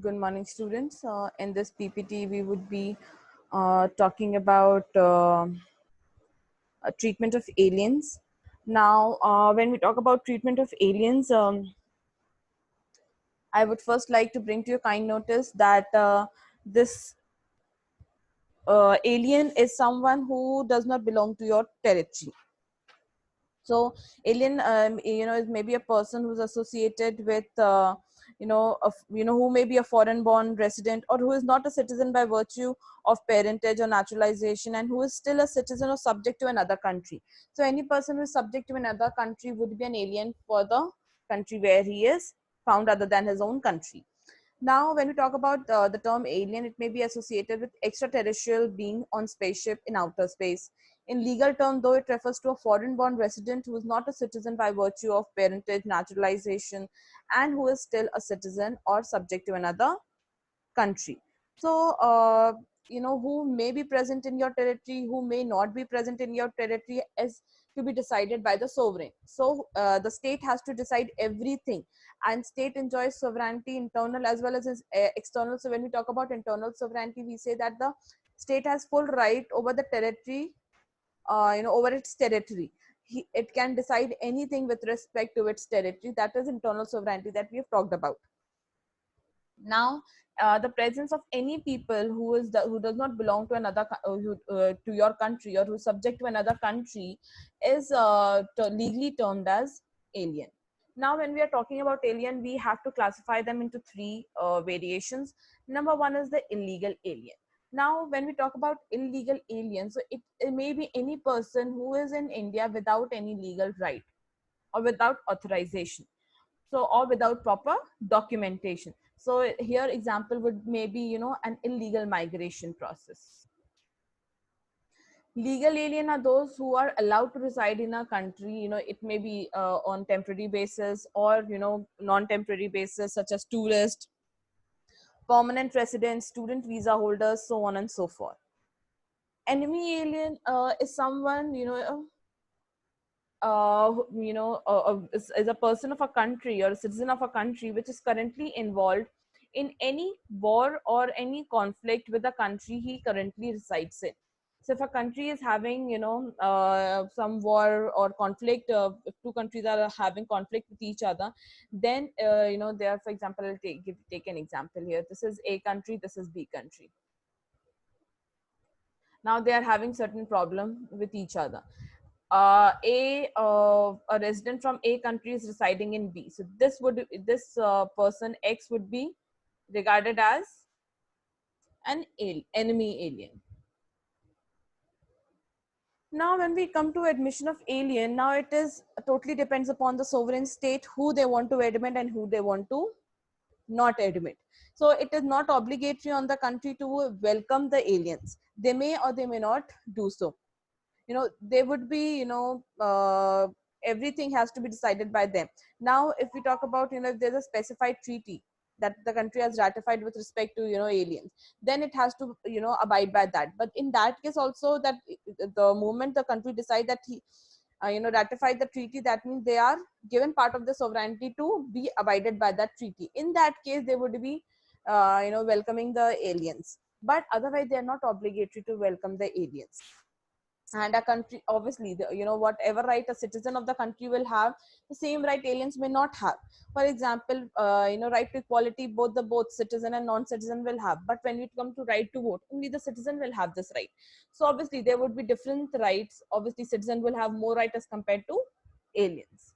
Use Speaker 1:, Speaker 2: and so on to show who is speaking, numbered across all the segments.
Speaker 1: Good morning, students. In this PPT, we would be talking about treatment of aliens. Now, when we talk about treatment of aliens, I would first like to bring to your kind notice that this alien is someone who does not belong to your territory. So alien, is maybe a person who's associated with, who may be a foreign-born resident or who is not a citizen by virtue of parentage or naturalization, and who is still a citizen or subject to another country. So any person who is subject to another country would be an alien for the country where he is found, other than his own country. Now, when we talk about the term alien, it may be associated with extraterrestrial being on spaceship in outer space. In legal term, though, it refers to a foreign-born resident who is not a citizen by virtue of parentage, naturalization, and who is still a citizen or subject to another country. So, who may be present in your territory, who may not be present in your territory is to be decided by the sovereign. So, the state has to decide everything, and state enjoys sovereignty, internal as well as external. So, when we talk about internal sovereignty, we say that the state has full right over the territory, over its territory. It can decide anything with respect to its territory. That is internal sovereignty that we have talked about. Now, the presence of any people who does not belong to to your country, or who is subject to another country is legally termed as alien. Now, when we are talking about alien, we have to classify them into three variations. Number one is the illegal alien. Now, when we talk about illegal alien, so it may be any person who is in India without any legal right or without authorization, so or without proper documentation. So here example would maybe an illegal migration process. Legal alien are those who are allowed to reside in a country. It may be on temporary basis or non-temporary basis, such as tourist, permanent residents, student visa holders, so on and so forth. Enemy alien is someone is a person of a country or a citizen of a country which is currently involved in any war or any conflict with the country he currently resides in. So if a country is having some war or conflict, if two countries are having conflict with each other, then they are, for example, I'll take an example here. This is A country, this is B country. Now they are having certain problem with each other. A resident from A country is residing in B. So this person X would be regarded as an enemy alien. Now, when we come to admission of alien, now it is totally depends upon the sovereign state who they want to admit and who they want to not admit. So it is not obligatory on the country to welcome the aliens. They may or they may not do so. They would be, everything has to be decided by them. Now, if we talk about, if there's a specified treaty that the country has ratified with respect to aliens, then it has to abide by that. But in that case also, that the moment the country decide that he ratified the treaty, that means they are given part of the sovereignty to be abided by that treaty. In that case, they would be welcoming the aliens, but otherwise they are not obligatory to welcome the aliens. And a country, obviously, whatever right a citizen of the country will have, the same right aliens may not have. For example, right to equality, both citizen and non-citizen will have, but when it comes to right to vote, only the citizen will have this right. So obviously there would be different rights. Obviously citizen will have more right as compared to aliens.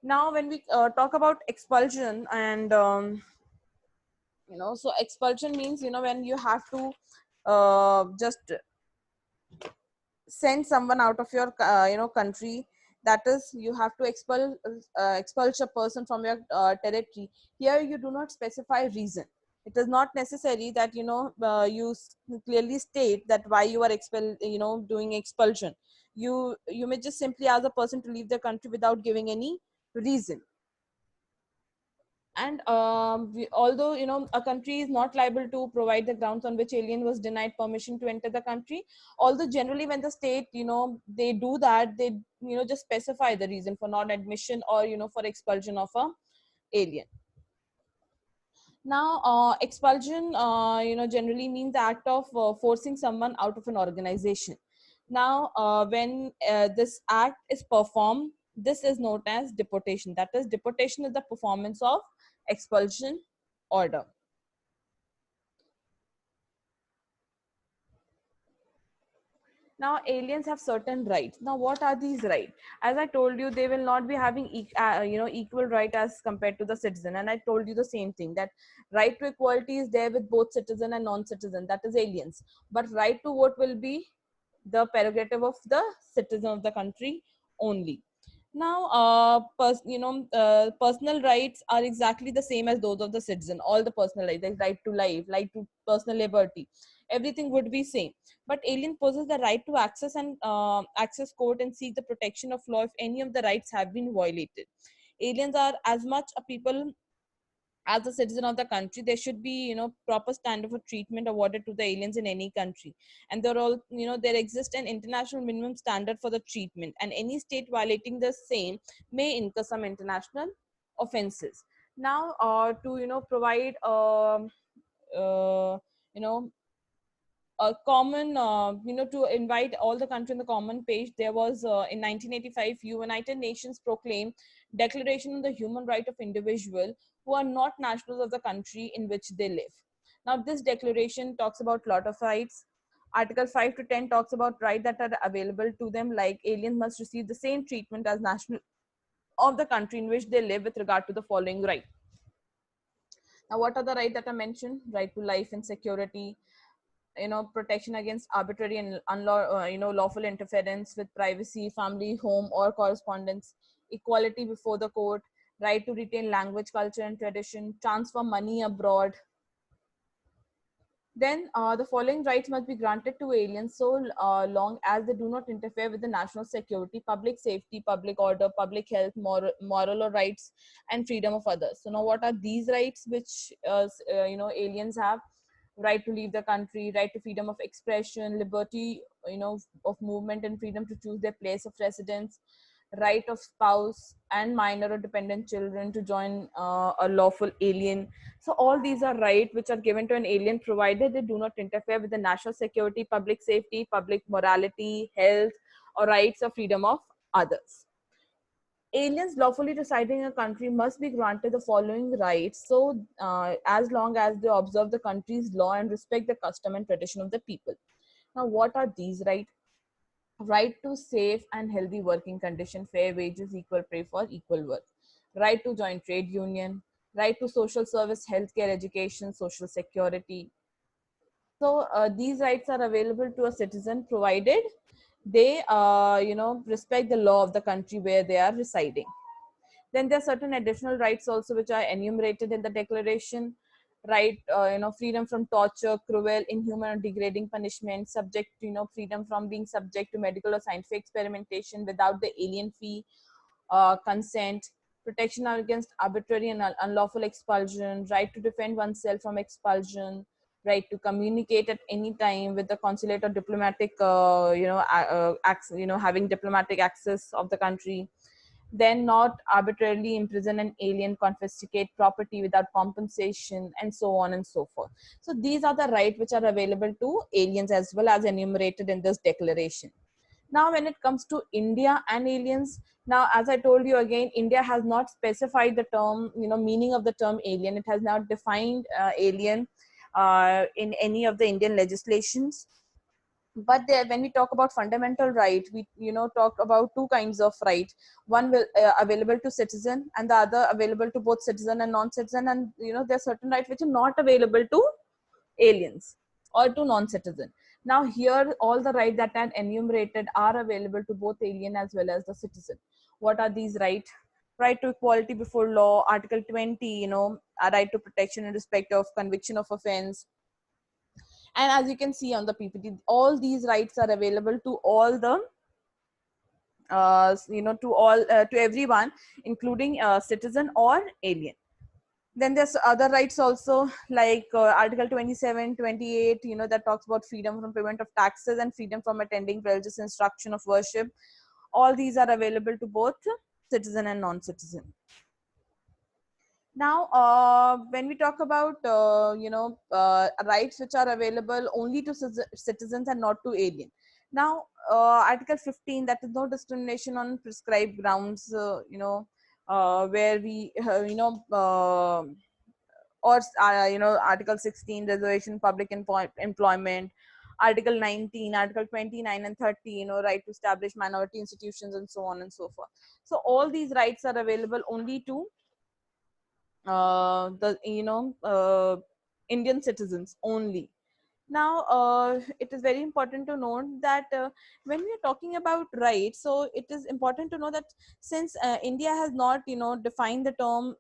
Speaker 1: Now when we talk about expulsion, and so expulsion means when you have to just send someone out of your country. That is, you have to expulse a person from your territory. Here you do not specify reason. It is not necessary that clearly state that why you are doing expulsion. You may just simply ask a person to leave the country without giving any reason. And although a country is not liable to provide the grounds on which alien was denied permission to enter the country, although generally when the state they do that, they just specify the reason for non admission or for expulsion of a alien. Now, expulsion, generally means the act of forcing someone out of an organization. Now, when this act is performed, this is known as deportation. That is, deportation is the performance of expulsion order. Now, aliens have certain rights. Now, what are these rights? As I told you, they will not be having equal right as compared to the citizen. And I told you the same thing, that right to equality is there with both citizen and non-citizen. That is aliens. But right to vote will be the prerogative of the citizen of the country only. Now, personal rights are exactly the same as those of the citizen. All the personal rights, like right to life, right to personal liberty, everything would be same. But alien possess the right to access and access court and seek the protection of law if any of the rights have been violated. Aliens are as much a people as a citizen of the country. There should be, proper standard for treatment awarded to the aliens in any country. And there all, there exists an international minimum standard for the treatment, and any state violating the same may incur some international offenses. Now, to provide you know a common, to invite all the country in the common page, there was in 1985, United Nations proclaimed Declaration on the Human Right of Individual who are not nationals of the country in which they live. Now, this declaration talks about lot of rights. Article 5 to 10 talks about rights that are available to them, like aliens must receive the same treatment as national of the country in which they live with regard to the following right. Now, what are the rights that are mentioned? Right to life and security, protection against arbitrary and lawful interference with privacy, family, home, or correspondence, equality before the court, right to retain language, culture, and tradition, transfer money abroad. Then the following rights must be granted to aliens so long as they do not interfere with the national security, public safety, public order, public health, moral or rights, and freedom of others. So now, what are these rights which aliens have? Right to leave the country, right to freedom of expression, liberty, of movement and freedom to choose their place of residence, right of spouse and minor or dependent children to join a lawful alien. So all these are rights which are given to an alien provided they do not interfere with the national security, public safety, public morality, health, or rights or freedom of others. Aliens lawfully residing in a country must be granted the following rights so as long as they observe the country's law and respect the custom and tradition of the people. Now, what are these rights? Right to safe and healthy working condition, fair wages, equal pay for equal work, right to join trade union, right to social service, healthcare, education, social security. So these rights are available to a citizen provided they respect the law of the country where they are residing. Then there are certain additional rights also which are enumerated in the declaration. Right, freedom from torture, cruel, inhuman, or degrading punishment, subject to, freedom from being subject to medical or scientific experimentation without the alien fee, consent, protection against arbitrary and unlawful expulsion, right to defend oneself from expulsion, right to communicate at any time with the consulate or diplomatic, having diplomatic access of the country, then not arbitrarily imprison an alien, confiscate property without compensation, and so on and so forth. So these are the rights which are available to aliens as well as enumerated in this declaration. Now, when it comes to India and aliens, now as I told you again, India has not specified the term, meaning of the term alien. It has not defined alien in any of the Indian legislations. But there, when we talk about fundamental right, we talk about two kinds of right. One will available to citizen, and the other available to both citizen and non-citizen. And there are certain rights which are not available to aliens or to non-citizen. Now here, all the rights that are enumerated are available to both alien as well as the citizen. What are these rights? Right to equality before law, Article 20, a right to protection in respect of conviction of offense. And as you can see on the PPT, all these rights are available to all the to everyone, including citizen or alien. Then there's other rights also, like Article 27, 28, that talks about freedom from payment of taxes and freedom from attending religious instruction of worship. All these are available to both citizen and non-citizen. Now, when we talk about rights which are available only to citizens and not to alien. Now, Article 15, that is no discrimination on prescribed grounds. Where we or Article 16, reservation public employment. Article 19, Article 29 and 30, right to establish minority institutions and so on and so forth. So all these rights are available only to the Indian citizens only. Now, it is very important to note that when we are talking about rights, so it is important to know that since India has not, defined the term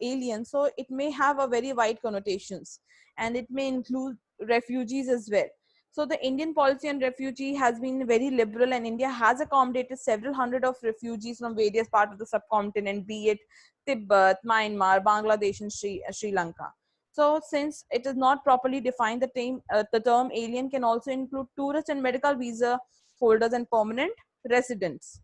Speaker 1: alien, so it may have a very wide connotations, and it may include refugees as well. So the Indian policy on refugee has been very liberal, and India has accommodated several hundred of refugees from various parts of the subcontinent, be it Tibet, Myanmar, Bangladesh, and Sri Lanka. So, since it is not properly defined, the term alien can also include tourist and medical visa holders and permanent residents.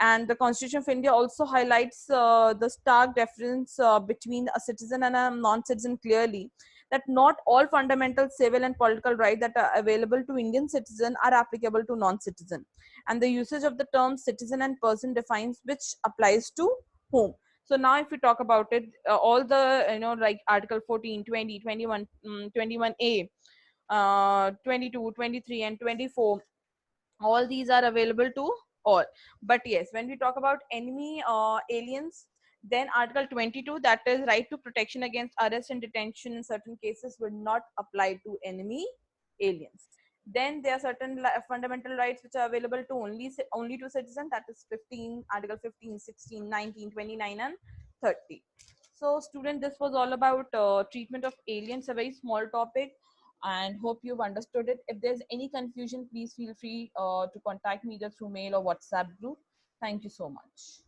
Speaker 1: And the Constitution of India also highlights the stark difference between a citizen and a non-citizen clearly, that not all fundamental civil and political rights that are available to Indian citizen are applicable to non-citizen. And the usage of the term citizen and person defines which applies to whom. So now if we talk about it, all the, like Article 14, 20, 21, 21A, 22, 23 and 24, all these are available to all. But yes, when we talk about enemy aliens, then Article 22, that is right to protection against arrest and detention in certain cases, would not apply to enemy aliens. Then there are certain fundamental rights which are available to only to citizens, that is 15, Article 15, 16, 19, 29 and 30. So student, this was all about treatment of aliens, a very small topic, and hope you've understood it. If there's any confusion, please feel free to contact me either through mail or WhatsApp group. Thank you so much.